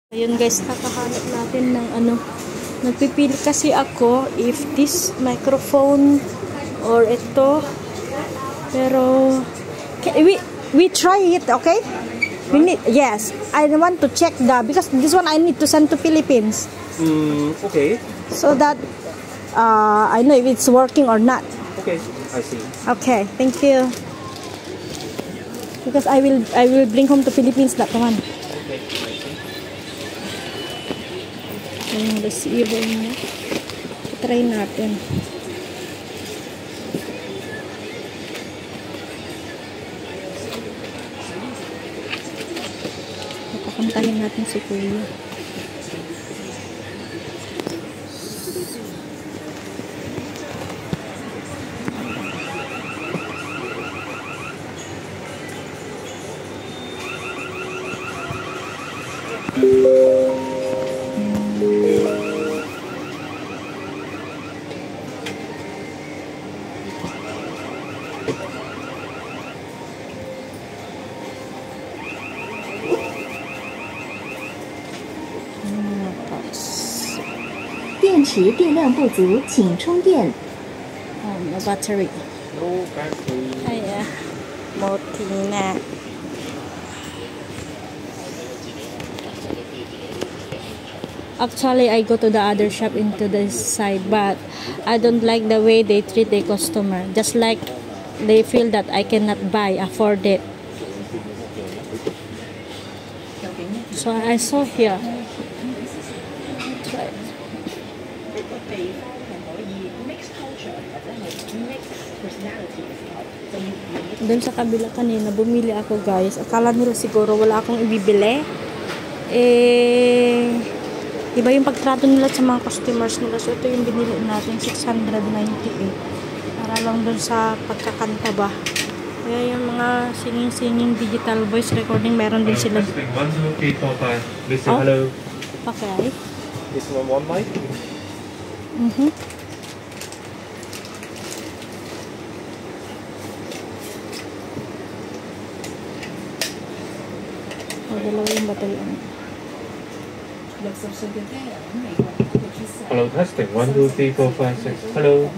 Ayun guys, kakahanap natin ng ano. Nagpipili kasi ako if this microphone or ito. Pero we try it, okay? We need, yes. I want to check because this one I need to send to Philippines. Okay. So that I know if it's working or not. Okay, I see. Okay, thank you. Because I will bring home to Philippines that one. Okay, I see. Yung receiver niya. Try natin. Pakantahin natin si Kuya. No battery. No battery. Ayan. Moting na. Actually, I go to the other shop into this side, but I don't like the way they treat the customer. Just like they feel that I cannot afford it. So I saw here. Try it. Doon sa kabila kanina, bumili ako guys. Akala nila siguro wala akong ibibili. Iba yung pagtrato nila sa mga customers nila. So ito yung binili natin, 698. Para lang doon sa pagkakanta ba. Kaya yung mga singing digital voice recording, meron din sila. 1, 2, 3, 4, 5. Listen, hello. Okay. This one mic. Dalawa yung battery. Hello, testing. 1, 2, 3, 4, 5, 6. Hello.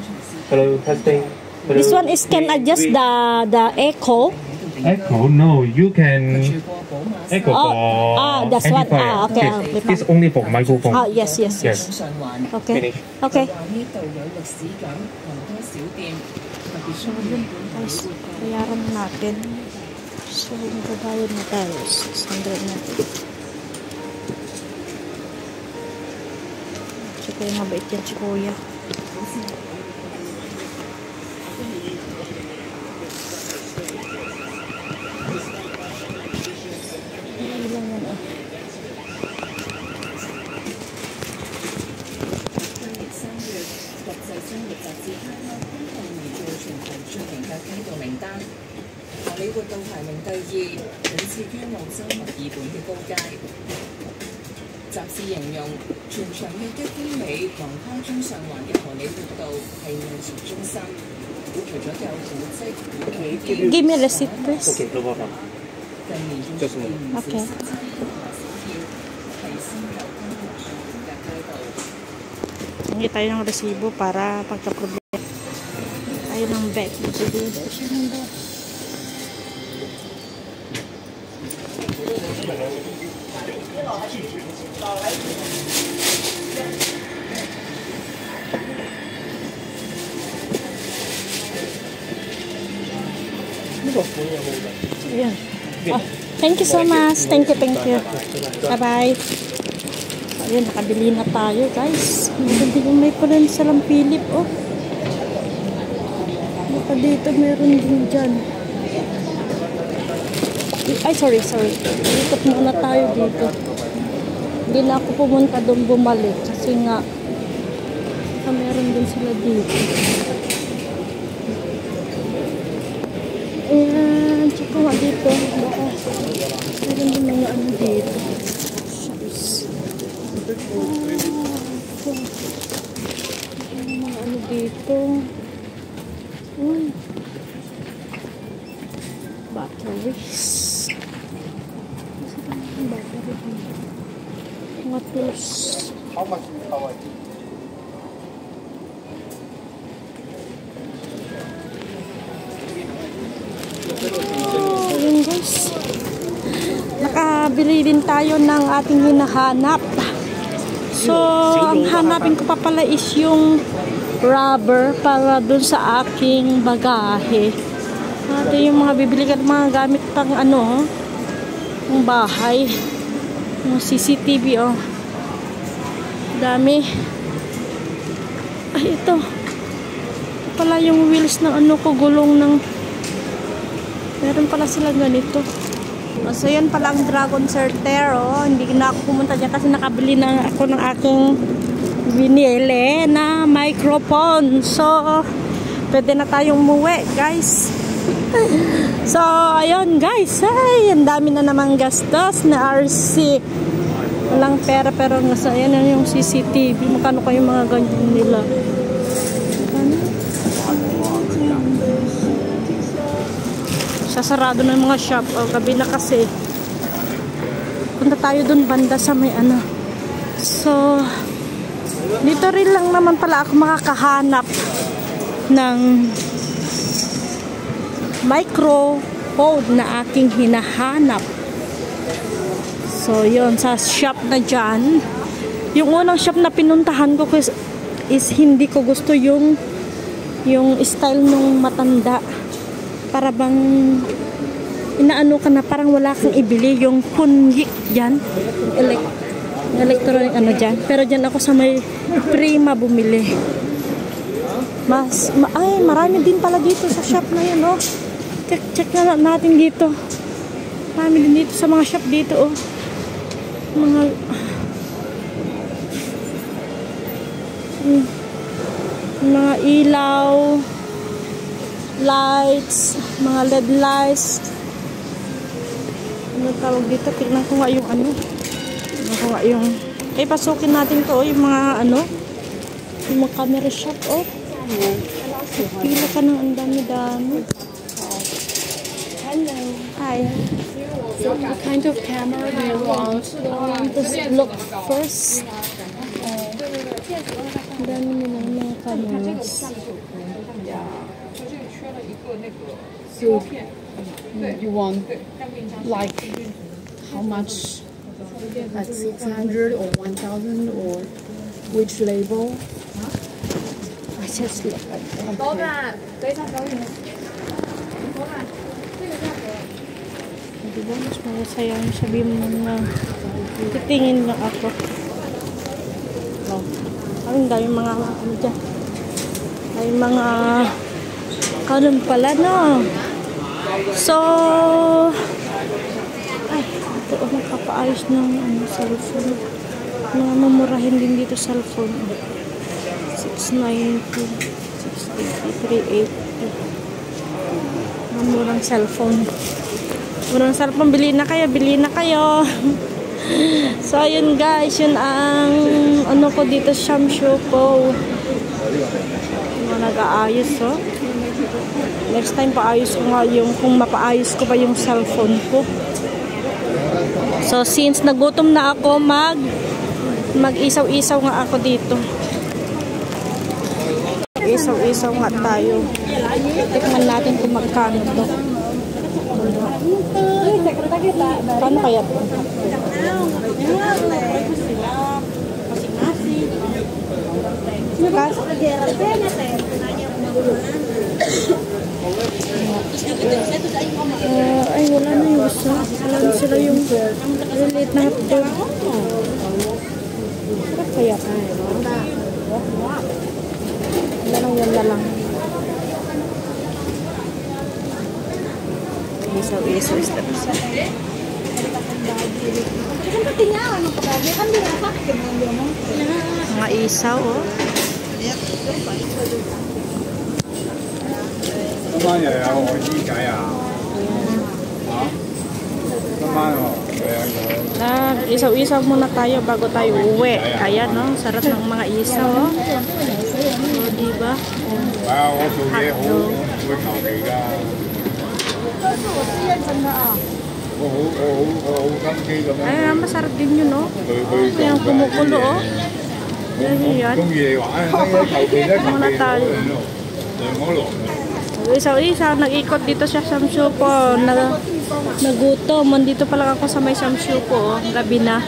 Hello, testing. Hello. This one is can adjust the echo. Echo? No, you can echo for that's what. Okay. It's only for microphone. Yes. Okay. Finish. Okay. So, yun guys. Bayaran natin. So, magbabayad na tayo. 600 natin. Si Kuya, mabait yan si Kuya. Ilan yan ah. Give me a receipt, please. Okay, no problem. Just a moment. Okay. Hindi tayo ng resibo para pagka-problema. Tayo ng bag. Sige, siya ng bag. Ayan. Thank you so much. Thank you. Bye-bye. Ayan, nakabili na tayo, guys. Maganda yung may pala sa Lampilip, oh. Baka dito meron din dyan. Ay, sorry. Ikot muna tayo dito. Hindi na ako pumunta doon bumalik. Kasi nga, meron din sila dito. Ayan, tsaka nga dito. Baka meron din mga ano dito. Mga ano dito. Batteries. Battery. Mga tools. How much is Hawaii? Oh, yun guys. Nakabili din tayo ng ating hinahanap. So, ang hanapin ko pa pala is yung rubber para dun sa aking bagahe. Ito yung mga bibili ka ng mga gamit pang ano, ng bahay. Yung CCTV, oh. Dami. Ay, ito. Ito pala yung wheels ng ano ko, gulong ng... Meron pala sila ganito. So, yan pala ang Dragon Certero. Hindi na ako pumunta dyan kasi nakabili na ako ng aking binili na microphone. So, pwede na tayong umuwi, guys. So, ayun, guys. Ay, ang dami na namang gastos na RC. Walang pera, pero nasa, yan yung CCTV. Magkano kayo mga ganyan nila? Sasarado na yung mga shop. O, gabi na kasi. Punta tayo dun banda sa may ano. So, dito rin lang naman pala ako makakahanap ng microphone na aking hinahanap. So, yun. Sa shop na dyan. Yung unang shop na pinuntahan ko is hindi ko gusto yung style nung matanda. Para bang inaano ka na parang wala kang ibili yung pungi dyan, electronic ano dyan, pero dyan ako sa may Prima bumili. Ay, marami din pala dito sa shop na yun, oh. Check na natin dito, marami din dito sa mga shop dito, oh. Mga ilaw, lights, mga LED lights. Ano tawag dito? Tignan ko nga yung ano. Tignan ko nga yung... Eh, pasukin natin to, oh, yung mga ano. Yung mga camera shop, oh. Pila ka ng ang dami-dami. Hello. Hi. So what kind of camera do you want? Just look first. Ang dami nilang mga cameras. So you want like how much? Like 600 or 1,000 or which label? I just look at them. Diba, mas masaya yung sabihin mo na titingin lang ako. Oh. Ang dami mga ano dyan. Ay mga kanon pala, no? So, ay, ito o nagpapaayos ng ano, cellphone. Mga mamurahin din dito cellphone. 690, 680, 380. Mamurang cellphone. Murang cellphone, bili na kayo. So, ayun guys, yun ang ano ko dito, Shamshu ko. Nag-aayos, oh. Next time paayos ko nga yung kung mapaayos ko pa yung cellphone ko. So since nagutom na ako, mag-isaw-isaw nga ako dito. Isaw-isaw nga tayo. Tikman natin kung magkano to. Paano kaya to? Ay, wala na yung isa. Wala na sila yung relate na hotdog. Sarap kaya? Wala lang. Isaw-isaw is the best. Mga isaw, oh. Isaw-isaw muna tayo bago tayo uwi. Ayan, no? Sarap ng mga isaw, oh. O, diba? Hotdog. Ay, masarap din yun, no? Ito yung kumukulo, oh. Yan. Muna tayo. Isa-isa, nag-ikot dito sa Samshupo. Nagutom. Nandito pa lang ako sa may Samshupo, oh. Gabi na.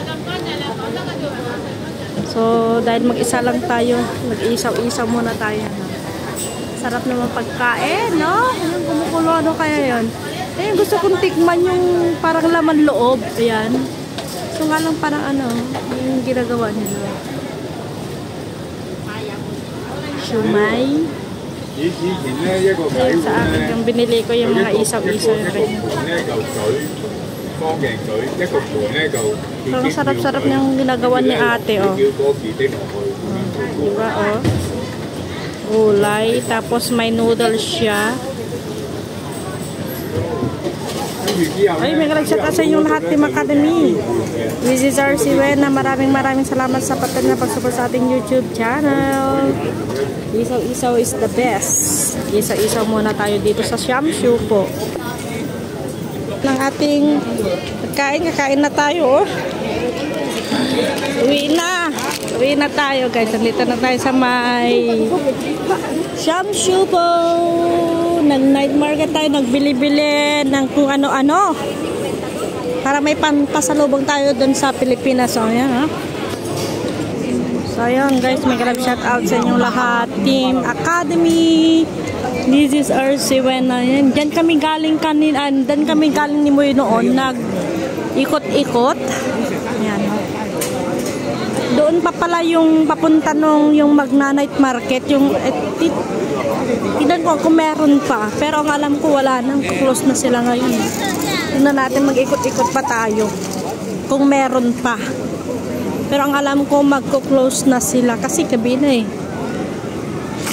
So, dahil mag-isa lang tayo, nag-isaw-isaw muna tayo. No? Sarap naman pagkain, no? Yung kumukulo, ano kaya yun? Eh, gusto kong tikman yung parang laman loob. Ayan. So, nga lang parang ano, yung ginagawa nila. Shumai. Ayan sa akin, yung binili ko yung mga isaw-isaw. So, sarap-sarap yung ginagawa ni ate, oh. Diba, oh. Gulay, tapos may noodles siya. Ay, may nag-shout out sa inyong lahat, Team Academy. This is RC Wena. Maraming salamat sa patuloy na pag-support sa ating YouTube channel. Isaw-isaw is the best. Isaw-isaw muna tayo dito sa Samshupo. Ng ating kakain na tayo, oh. Uwi na tayo, guys. Nandito na tayo sa may Samshupo. Nag-night market tayo, nagbili-bili ng kung ano-ano para may pasalubong tayo doon sa Pilipinas. So, ayan, ha. So, ayan, guys, may grab shout out sa inyong lahat, Team Academy. This is RC Wena. Diyan kami galing kanina, diyan kami galing ni Moy noon, nag-ikot-ikot. Ayan. Doon pa pala yung papunta nung yung magna-night market, yung tinan ko kung meron pa. Pero ang alam ko wala nang, close na sila ngayon. Tingnan natin, mag-ikot-ikot pa tayo kung meron pa. Pero ang alam ko magko-close na sila kasi gabi na eh.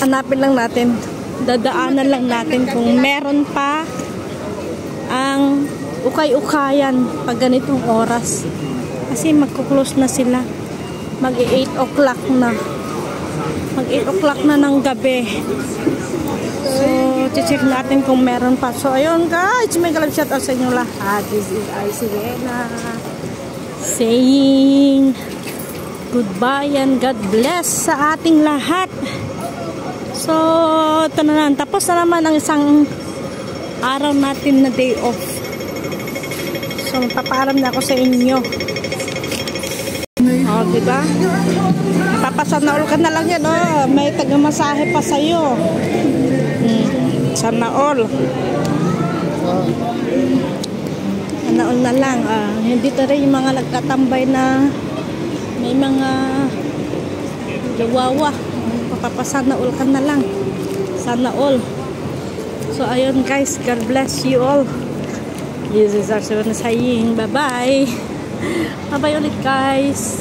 Hanapin lang natin. Dadaanan lang natin kung meron pa ang ukay-ukayan pag ganitong oras. Kasi magko-close na sila. Mag-8 o'clock na. Mag-8 o'clock na ng gabi. So, check natin kung meron pa. So, ayun guys. May galap shout out sa inyo lahat. This is RC Wena saying goodbye and God bless sa ating lahat. So, ito na lang. Tapos na naman ang isang araw natin na day off. So, magpapaalam na ako sa inyo. O, diba? Papasana all ka na lang yan, oh. May taga-masahe pa sa'yo. Sana all. Sana all na lang. Hindi to rin yung mga nagtatambay na may mga jawawa. Papasana all ka na lang. Sana all. So, ayun guys. God bless you all. This is our saying. Bye-bye. Bye-bye ulit guys.